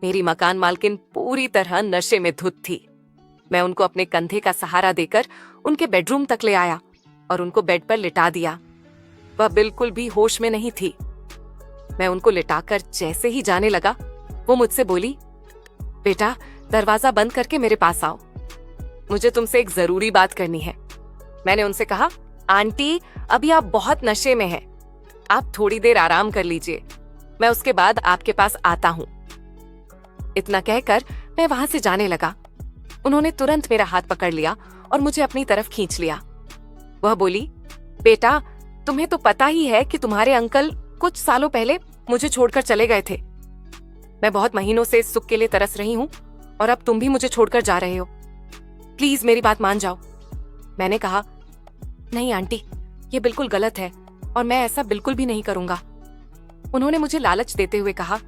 मेरी मकान मालकिन पूरी तरह नशे में धुत थी। मैं उनको अपने कंधे का सहारा देकर उनके बेडरूम तक ले आया और उनको बेड पर लिटा दिया। वह बिल्कुल भी होश में नहीं थी। मैं उनको लिटाकर जैसे ही जाने लगा, वो मुझसे बोली, बेटा दरवाजा बंद करके मेरे पास आओ, मुझे तुमसे एक जरूरी बात करनी है। मैंने उनसे कहा, आंटी अभी आप बहुत नशे में हैं, आप थोड़ी देर आराम कर लीजिए, मैं उसके बाद आपके पास आता हूँ। इतना कहकर मैं वहां से जाने लगा। उन्होंने तुरंत मेरा हाथ पकड़ लिया और मुझे अपनी तरफ खींच लिया। वह बोली, बेटा तुम्हें तो पता ही है कि तुम्हारे अंकल कुछ सालों पहले मुझे छोड़कर चले गए थे। मैं बहुत महीनों से सुख के लिए तरस रही हूँ और अब तुम भी मुझे छोड़कर जा रहे हो। प्लीज मेरी बात मान जाओ। मैंने कहा, नहीं आंटी, ये बिल्कुल गलत है और मैं ऐसा बिल्कुल भी नहीं करूंगा। उन्होंने मुझे लालच देते हुए कहा,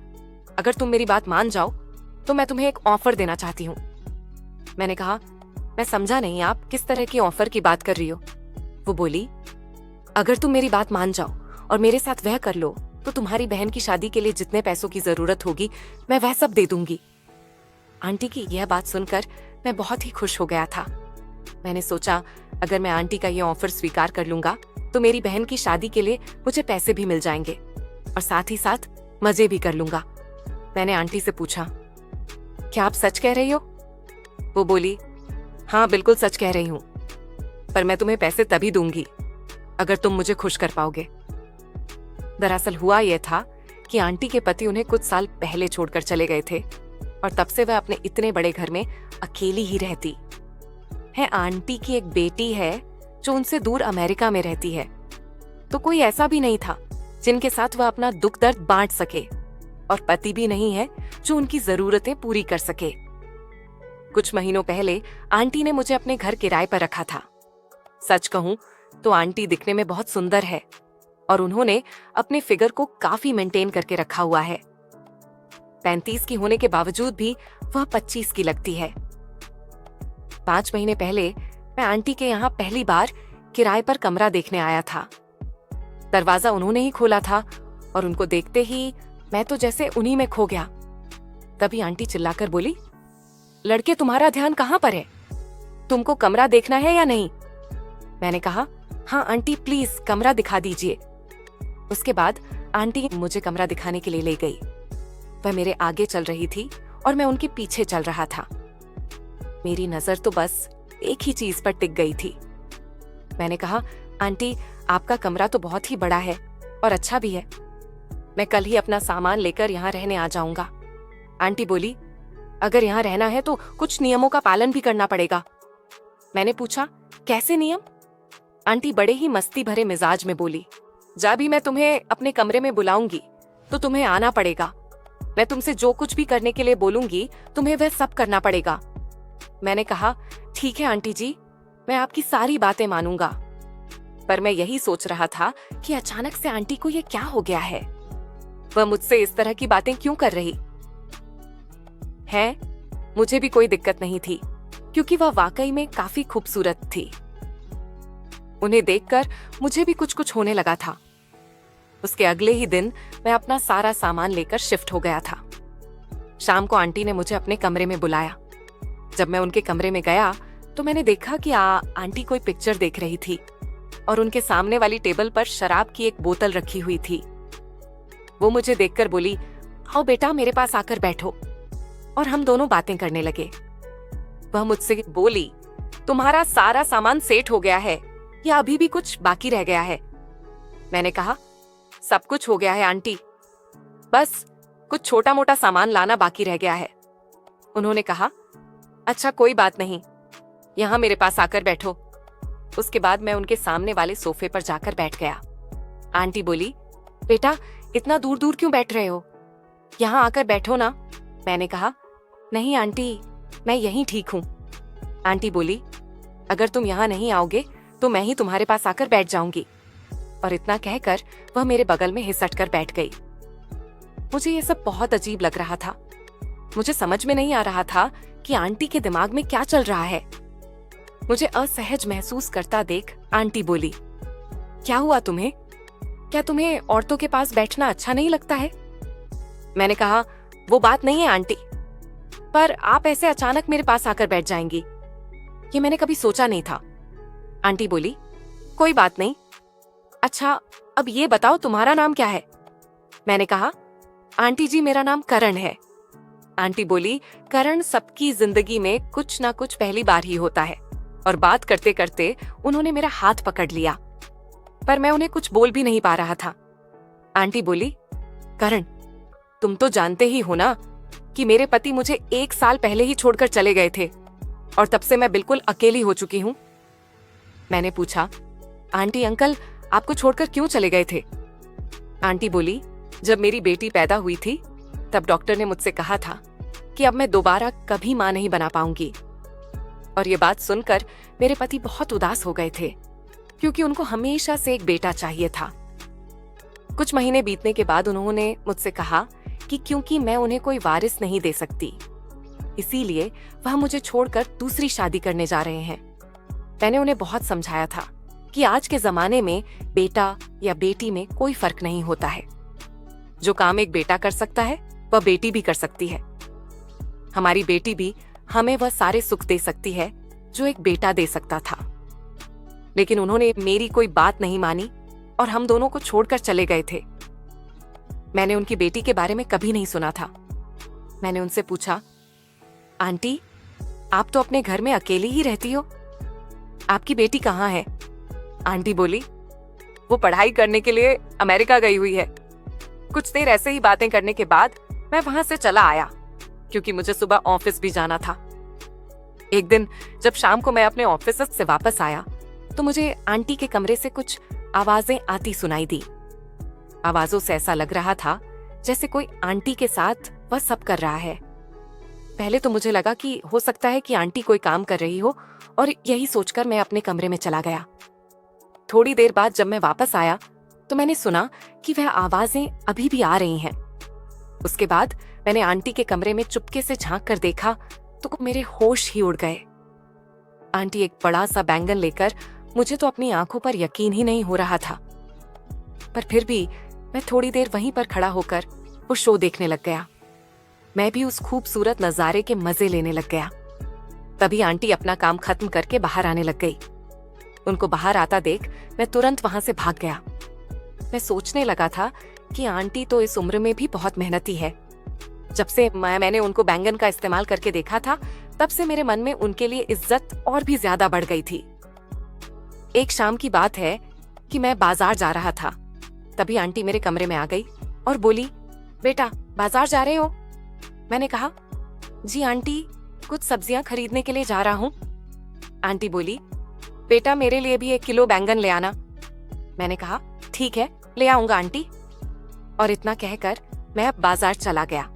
अगर तुम मेरी बात मान जाओ तो मैं तुम्हें एक ऑफर देना चाहती हूँ। मैंने कहा, मैं समझा नहीं आप किस तरह की ऑफर की बात कर रही हो। वो बोली, अगर तुम मेरी बात मान जाओ और मेरे साथ वह कर लो तो तुम्हारी बहन की शादी के लिए जितने पैसों की जरूरत होगी मैं वह सब दे दूंगी। आंटी की यह बात सुनकर मैं बहुत ही खुश हो गया था। मैंने सोचा, अगर मैं आंटी का यह ऑफर स्वीकार कर लूंगा तो मेरी बहन की शादी के लिए मुझे पैसे भी मिल जाएंगे और साथ ही साथ मजे भी कर लूंगा। मैंने आंटी से पूछा, क्या आप सच कह रही हो? वो बोली, हाँ बिल्कुल सच कह रही हूँ, पर मैं तुम्हें पैसे तभी दूंगी अगर तुम मुझे खुश कर पाओगे। दरअसल हुआ यह था कि आंटी के पति उन्हें कुछ साल पहले छोड़कर चले गए थे और तब से वह अपने इतने बड़े घर में अकेली ही रहती है। आंटी की एक बेटी है जो उनसे दूर अमेरिका में रहती है, तो कोई ऐसा भी नहीं था जिनके साथ वह अपना दुख दर्द बांट सके, और पति भी नहीं है जो उनकी जरूरतें पूरी कर सके। कुछ महीनों पहले आंटी ने मुझे अपने घर किराए पर रखा था। सच कहूं तो आंटी दिखने में बहुत सुंदर है और उन्होंने अपने फिगर को काफी मेंटेन करके रखा हुआ है। 35 की होने के बावजूद भी वह 25 की लगती है। 5 महीने पहले मैं आंटी के यहाँ पहली बार किराए पर कमरा देखने आया था। दरवाजा उन्होंने ही खोला था और उनको देखते ही मैं तो जैसे उन्हीं में खो गया। तभी आंटी चिल्लाकर बोली, लड़के तुम्हारा ध्यान कहाँ पर है? तुमको कमरा देखना है या नहीं? मैंने कहा, हाँ आंटी प्लीज कमरा दिखा दीजिए। उसके बाद आंटी मुझे कमरा दिखाने के लिए ले गई। वह मेरे आगे चल रही थी और मैं उनके पीछे चल रहा था। मेरी नजर तो बस एक ही चीज पर टिक गई थी। मैंने कहा, आंटी आपका कमरा तो बहुत ही बड़ा है और अच्छा भी है, मैं कल ही अपना सामान लेकर यहाँ रहने आ जाऊंगा। आंटी बोली, अगर यहाँ रहना है तो कुछ नियमों का पालन भी करना पड़ेगा। मैंने पूछा, कैसे नियम? आंटी बड़े ही मस्ती भरे मिजाज में बोली, जब भी मैं तुम्हें अपने कमरे में बुलाऊंगी तो तुम्हें आना पड़ेगा। मैं तुमसे जो कुछ भी करने के लिए बोलूंगी तुम्हें वह सब करना पड़ेगा। मैंने कहा, ठीक है आंटी जी, मैं आपकी सारी बातें मानूंगा। पर मैं यही सोच रहा था कि अचानक से आंटी को ये क्या हो गया है? वह मुझसे इस तरह की बातें क्यों कर रही है? मुझे भी कोई दिक्कत नहीं थी क्योंकि वह वाकई में काफी खूबसूरत थी। उन्हें देखकर मुझे भी कुछ कुछ होने लगा था। उसके अगले ही दिन मैं अपना सारा सामान लेकर शिफ्ट हो गया था। शाम को आंटी ने मुझे अपने कमरे में बुलाया। जब मैं उनके कमरे में गया तो मैंने देखा कि आंटी कोई पिक्चर देख रही थी और उनके सामने वाली टेबल पर शराब की एक बोतल रखी हुई थी। वो मुझे देखकर बोली, आओ बेटा मेरे पास आकर बैठो, और हम दोनों बातें करने लगे। वह मुझसे बोली, तुम्हारा सारा सामान सेट हो गया है या अभी भी कुछ बाकी रह गया है? मैंने कहा, सब कुछ हो गया है आंटी, बस कुछ छोटा मोटा सामान लाना बाकी रह गया है। उन्होंने कहा, अच्छा कोई बात नहीं, यहाँ मेरे पास आकर बैठो। उसके बाद मैं उनके सामने वाले सोफे पर जाकर बैठ गया। आंटी बोली, बेटा इतना दूर दूर क्यों बैठ रहे हो, यहाँ आकर बैठो ना। मैंने कहा, नहीं आंटी मैं यहीं ठीक हूँ। आंटी बोली, अगर तुम यहाँ नहीं आओगे तो मैं ही तुम्हारे पास आकर बैठ जाऊंगी। और इतना कहकर वह मेरे बगल में हिसट कर बैठ गई। मुझे ये सब बहुत अजीब लग रहा था। मुझे समझ में नहीं आ रहा था कि आंटी के दिमाग में क्या चल रहा है। मुझे असहज महसूस करता देख आंटी बोली, क्या हुआ तुम्हें? क्या तुम्हें औरतों के पास बैठना अच्छा नहीं लगता है? मैंने कहा, वो बात नहीं है आंटी, पर आप ऐसे अचानक मेरे पास आकर बैठ जाएंगी, ये मैंने कभी सोचा नहीं था। आंटी बोली, कोई बात नहीं। अच्छा, अब ये बताओ तुम्हारा नाम क्या है? मैंने कहा, आंटी जी मेरा नाम करण है। आंटी बोली, करण सबकी जिंदगी में कुछ ना कुछ पहली बार ही होता है। और बात करते करते उन्होंने मेरा हाथ पकड़ लिया, पर मैं उन्हें कुछ बोल भी नहीं पा रहा था। आंटी बोली, करण तुम तो जानते ही हो ना कि मेरे पति मुझे 1 साल पहले ही छोड़कर चले गए थे और तब से मैं बिल्कुल अकेली हो चुकी हूँ। मैंने पूछा, आंटी अंकल आपको छोड़कर क्यों चले गए थे? आंटी बोली, जब मेरी बेटी पैदा हुई थी तब डॉक्टर ने मुझसे कहा था कि अब मैं दोबारा कभी मां नहीं बना पाऊंगी। और ये बात सुनकर मेरे पति बहुत उदास हो गए थे, क्योंकि उनको हमेशा से एक बेटा चाहिए था। कुछ महीने बीतने के बाद उन्होंने मुझसे कहा कि क्योंकि मैं उन्हें कोई वारिस नहीं दे सकती, इसीलिए वह मुझे छोड़कर दूसरी शादी करने जा रहे हैं। मैंने उन्हें बहुत समझाया था कि आज के जमाने में बेटा या बेटी में कोई फर्क नहीं होता है। जो काम एक बेटा कर सकता है वह बेटी भी कर सकती है। हमारी बेटी भी हमें वह सारे सुख दे सकती है जो एक बेटा दे सकता था। लेकिन उन्होंने मेरी कोई बात नहीं मानी और हम दोनों को छोड़कर चले गए थे। मैंने उनकी बेटी के बारे में कभी नहीं सुना था। मैंने उनसे पूछा, आंटी आप तो अपने घर में अकेली ही रहती हो, आपकी बेटी कहाँ है? आंटी बोली, वो पढ़ाई करने के लिए अमेरिका गई हुई है। कुछ देर ऐसे ही बातें करने के बाद मैं वहां से चला आया, क्योंकि मुझे सुबह ऑफिस भी जाना था। एक दिन जब शाम को मैं अपने ऑफिस से वापस आया तो मुझे आंटी के कमरे से कुछ आवाजें आती सुनाई दी। आवाजों से ऐसा लग रहा था जैसे कोई आंटी के साथ वह सब कर रहा है। पहले तो मुझे लगा कि हो सकता है कि आंटी कोई काम कर रही हो, और यही सोचकर मैं अपने कमरे में चला गया। थोड़ी देर बाद जब मैं वापस आया तो मैंने सुना कि वह आवाजें अभी भी आ रही हैं। उसके बाद मैंने आंटी के कमरे में चुपके से झांक कर देखा तो मेरे होश ही उड़ गए। आंटी एक बड़ा सा बैंगन लेकर, मुझे तो अपनी आंखों पर यकीन ही नहीं हो रहा था, पर फिर भी मैं थोड़ी देर वहीं पर खड़ा होकर वो शो देखने लग गया। मैं भी उस खूबसूरत नजारे के मजे लेने लग गया। तभी आंटी अपना काम खत्म करके बाहर आने लग गई। उनको बाहर आता देख मैं तुरंत वहां से भाग गया। मैं सोचने लगा था कि आंटी तो इस उम्र में भी बहुत मेहनती है। जब से मैंने उनको बैंगन का इस्तेमाल करके देखा था, तब से मेरे मन में उनके लिए इज्जत और भी ज्यादा बढ़ गई थी। एक शाम की बात है कि मैं बाजार जा रहा था। तभी आंटी मेरे कमरे में आ गई और बोली, बेटा बाजार जा रहे हो? मैंने कहा, जी आंटी कुछ सब्जियां खरीदने के लिए जा रहा हूँ। आंटी बोली, बेटा मेरे लिए भी 1 किलो बैंगन ले आना। मैंने कहा, ठीक है ले आऊंगा आंटी। और इतना कहकर मैं बाजार चला गया।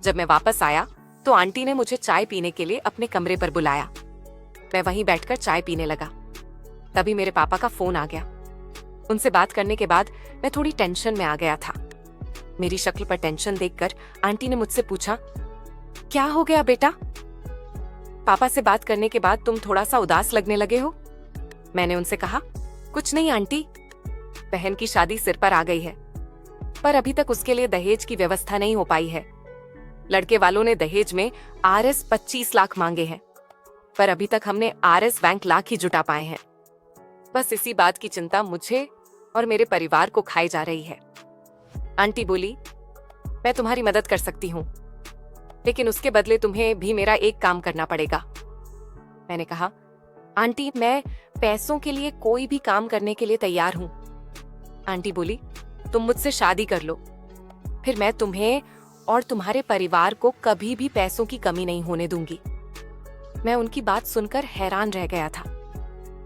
जब मैं वापस आया तो आंटी ने मुझे चाय पीने के लिए अपने कमरे पर बुलाया। मैं वहीं बैठकर चाय पीने लगा। तभी मेरे पापा का फोन आ गया। उनसे बात करने के बाद मैं थोड़ी टेंशन में आ गया था। मेरी शक्ल पर टेंशन देखकर आंटी ने मुझसे पूछा, क्या हो गया बेटा? पापा से बात करने के बाद तुम थोड़ा सा उदास लगने लगे हो। मैंने उनसे कहा, कुछ नहीं आंटी, बहन की शादी सिर पर आ गई है, पर अभी तक उसके लिए दहेज की व्यवस्था नहीं हो पाई है। लड़के वालों ने दहेज में आरएस 25 लाख मांगे हैं, पर अभी तक हमने आरएस बैंक लाख ही जुटा पाए हैं। बस इसी बात की चिंता मुझे और मेरे परिवार को खाई जा रही है। आंटी बोली, मैं तुम्हारी मदद कर सकती हूँ, लेकिन उसके बदले तुम्हें भी मेरा एक काम करना पड़ेगा। मैंने कहा, आंटी मैं पैसों के लिए कोई भी काम करने के लिए तैयार हूँ। आंटी बोली, तुम मुझसे शादी कर लो, फिर मैं तुम्हें और तुम्हारे परिवार को कभी भी पैसों की कमी नहीं होने दूंगी। मैं उनकी बात सुनकर हैरान रह गया था।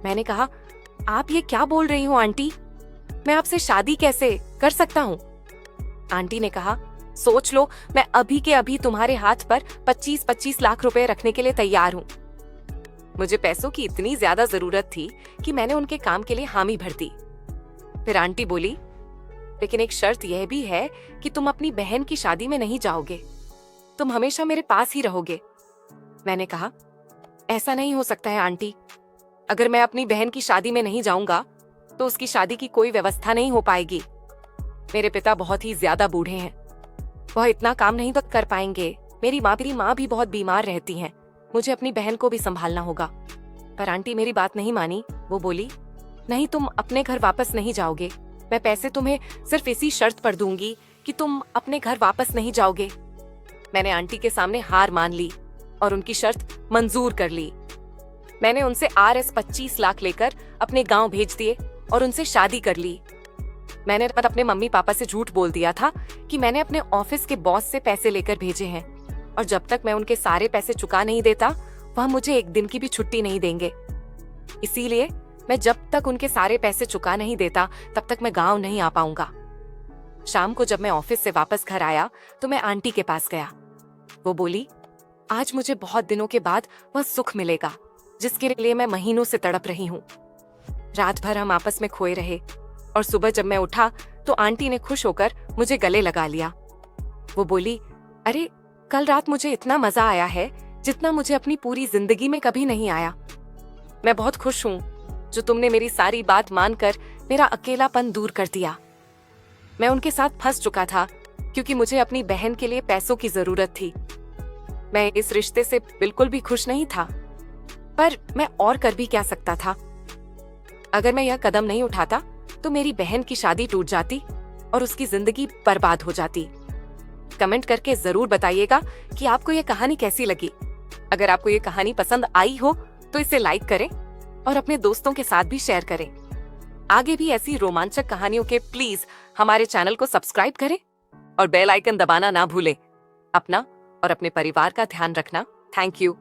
मैंने कहा, आप ये क्या बोल रही हो आंटी? मैं आपसे शादी कैसे कर सकता हूँ? आंटी ने कहा, सोच लो, मैं अभी के अभी तुम्हारे हाथ पर 25-25 लाख रुपए रखने के लिए तैयार हूँ। मुझे पैसों की इतनी ज्यादा जरूरत थी कि मैंने उनके काम के लिए हामी भर दी। फिर आंटी बोली, लेकिन एक शर्त यह भी है कि तुम अपनी बहन की शादी में नहीं जाओगे, तुम हमेशा मेरे पास ही रहोगे। मैंने कहा, ऐसा नहीं हो सकता है आंटी, अगर मैं अपनी बहन की शादी में नहीं जाऊंगा तो उसकी शादी की कोई व्यवस्था नहीं हो पाएगी। मेरे पिता बहुत ही ज्यादा बूढ़े हैं, वह इतना काम नहीं तो कर पाएंगे। मेरी माँ भी बहुत बीमार रहती हैं। मुझे अपनी बहन को भी संभालना होगा। पर आंटी मेरी बात नहीं मानी। वो बोली, नहीं, तुम अपने घर वापस नहीं जाओगे। मैं पैसे तुम्हें सिर्फ इसी शर्त पर दूंगी कि तुम अपने घर वापस नहीं जाओगे। मैंने आंटी के सामने हार मान ली और उनकी शर्त मंजूर कर ली। मैंने उनसे RS 25 लाख लेकर अपने गांव भेज दिए और उनसे शादी कर ली। मैंने अपने मम्मी पापा से झूठ बोल दिया था कि मैंने अपने ऑफिस के बॉस से पैसे लेकर भेजे हैं और जब तक मैं उनके सारे पैसे चुका नहीं देता वह मुझे एक दिन की भी छुट्टी नहीं देंगे। इसीलिए मैं जब तक उनके सारे पैसे चुका नहीं देता तब तक मैं गांव नहीं आ पाऊंगा। शाम को जब मैं ऑफिस से वापस घर आया तो मैं आंटी के पास गया। वो बोली, आज मुझे बहुत दिनों के बाद वह सुख मिलेगा जिसके लिए मैं महीनों से तड़प रही हूँ। रात भर हम आपस में खोए रहे और सुबह जब मैं उठा तो आंटी ने खुश होकर मुझे गले लगा लिया। वो बोली, अरे कल रात मुझे इतना मजा आया है जितना मुझे अपनी पूरी जिंदगी में कभी नहीं आया। मैं बहुत खुश हूँ जो तुमने मेरी सारी बात मानकर मेरा अकेलापन दूर कर दिया। मैं उनके साथ फंस चुका था क्योंकि मुझे अपनी बहन के लिए पैसों की जरूरत थी। मैं इस रिश्ते से बिल्कुल भी खुश नहीं था, पर मैं और कर भी क्या सकता था। अगर मैं यह कदम नहीं उठाता तो मेरी बहन की शादी टूट जाती और उसकी जिंदगी बर्बाद हो जाती। कमेंट करके जरूर बताइएगा कि आपको यह कहानी कैसी लगी। अगर आपको यह कहानी पसंद आई हो तो इसे लाइक करें और अपने दोस्तों के साथ भी शेयर करें। आगे भी ऐसी रोमांचक कहानियों के प्लीज हमारे चैनल को सब्सक्राइब करें और बेल आइकन दबाना ना भूलें। अपना और अपने परिवार का ध्यान रखना। Thank you.